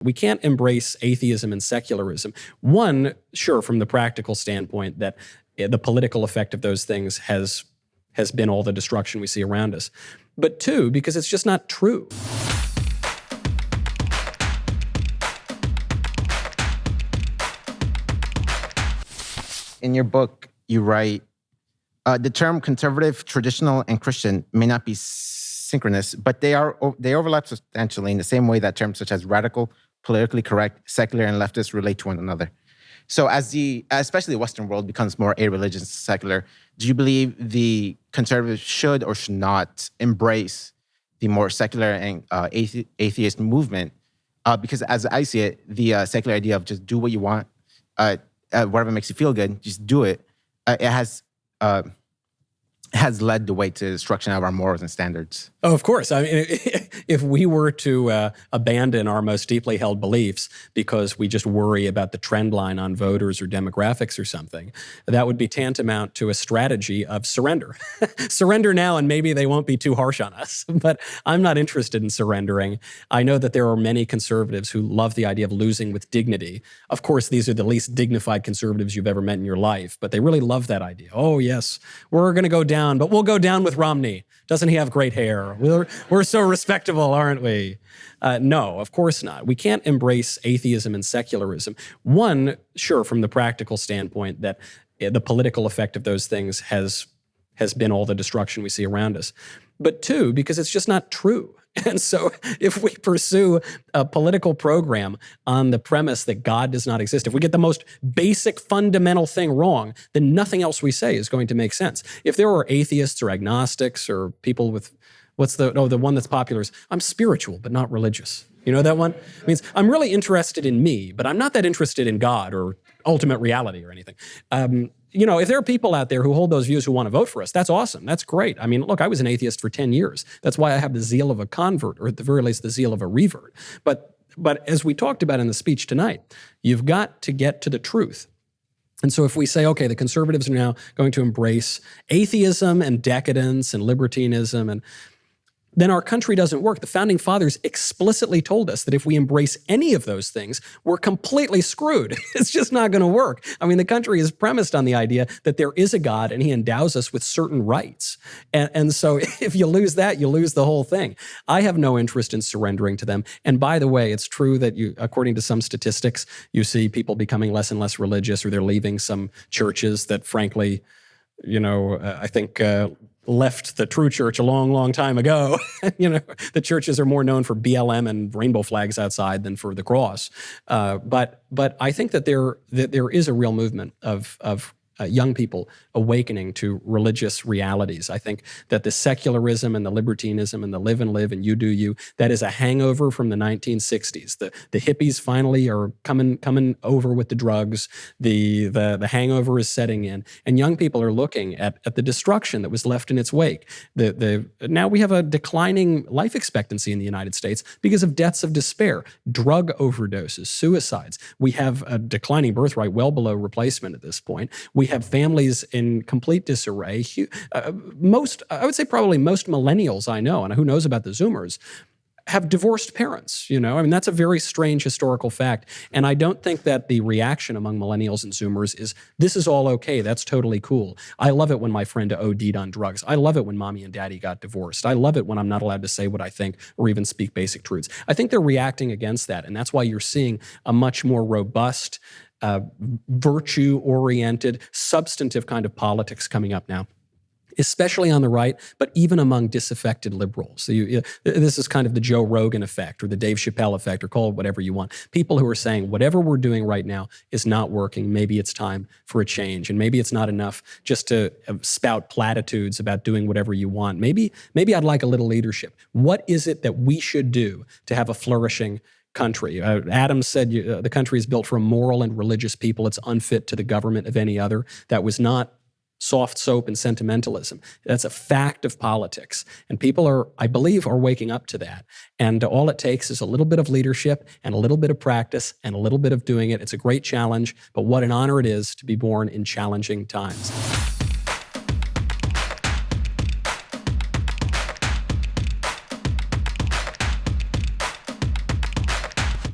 We can't embrace atheism and secularism. One, sure, from the practical standpoint that the political effect of those things has been all the destruction we see around us. But two, because it's just not true. In your book, you write, the term conservative, traditional, and Christian may not be synchronous, but they overlap substantially in the same way that terms such as radical, politically correct, secular, and leftist relate to one another. So as especially the Western world becomes more a-religious secular, do you believe the conservatives should or should not embrace the more secular and atheist movement? Because as I see it, the secular idea of just do what you want, whatever makes you feel good, just do it, it has led the way to the destruction of our morals and standards. Oh, of course. I mean, if we were to abandon our most deeply held beliefs because we just worry about the trend line on voters or demographics or something, that would be tantamount to a strategy of surrender. Surrender now and maybe they won't be too harsh on us. But I'm not interested in surrendering. I know that there are many conservatives who love the idea of losing with dignity. Of course, these are the least dignified conservatives you've ever met in your life, but they really love that idea. Oh, yes, we're going to go down, but we'll go down with Romney. Doesn't he have great hair? We're so respectable, aren't we? No, of course not. We can't embrace atheism and secularism. One, sure, from the practical standpoint that the political effect of those things has been all the destruction we see around us. But two, because it's just not true. And so if we pursue a political program on the premise that God does not exist, if we get the most basic fundamental thing wrong, then nothing else we say is going to make sense. If there are atheists or agnostics or people with, the one that's popular is, I'm spiritual but not religious. You know that one? It means I'm really interested in me, but I'm not that interested in God or ultimate reality or anything. If there are people out there who hold those views who want to vote for us, that's awesome. That's great. I mean, look, I was an atheist for 10 years. That's why I have the zeal of a convert, or at the very least, the zeal of a revert. But as we talked about in the speech tonight, you've got to get to the truth. And so if we say, okay, the conservatives are now going to embrace atheism and decadence and libertinism, then our country doesn't work. The Founding Fathers explicitly told us that if we embrace any of those things, we're completely screwed. It's just not going to work. I mean, the country is premised on the idea that there is a God and he endows us with certain rights. And so if you lose that, you lose the whole thing. I have no interest in surrendering to them. And by the way, it's true that according to some statistics, you see people becoming less and less religious, or they're leaving some churches that frankly, I think left the true church a long, long time ago. The churches are more known for BLM and rainbow flags outside than for the cross. But I think that there is a real movement of young people awakening to religious realities. I think that the secularism and the libertinism and the live and live and you do you, that is a hangover from the 1960s. The hippies finally are coming over with the drugs. The hangover is setting in, and young people are looking at the destruction that was left in its wake. Now we have a declining life expectancy in the United States because of deaths of despair, drug overdoses, suicides. We have a declining birth rate well below replacement at this point. We have families in complete disarray. I would say probably most millennials I know, and who knows about the Zoomers, have divorced parents. I mean, that's a very strange historical fact. And I don't think that the reaction among millennials and Zoomers is, this is all okay, that's totally cool. I love it when my friend OD'd on drugs. I love it when mommy and daddy got divorced. I love it when I'm not allowed to say what I think or even speak basic truths. I think they're reacting against that. And that's why you're seeing a much more robust, virtue-oriented, substantive kind of politics coming up now, especially on the right, but even among disaffected liberals. So this is kind of the Joe Rogan effect or the Dave Chappelle effect, or call it whatever you want. People who are saying, whatever we're doing right now is not working. Maybe it's time for a change. And maybe it's not enough just to spout platitudes about doing whatever you want. Maybe I'd like a little leadership. What is it that we should do to have a flourishing country? Adams said the country is built for a moral and religious people. It's unfit to the government of any other. That was not soft soap and sentimentalism. That's a fact of politics. And people I believe, are waking up to that. And all it takes is a little bit of leadership and a little bit of practice and a little bit of doing it. It's a great challenge, but what an honor it is to be born in challenging times.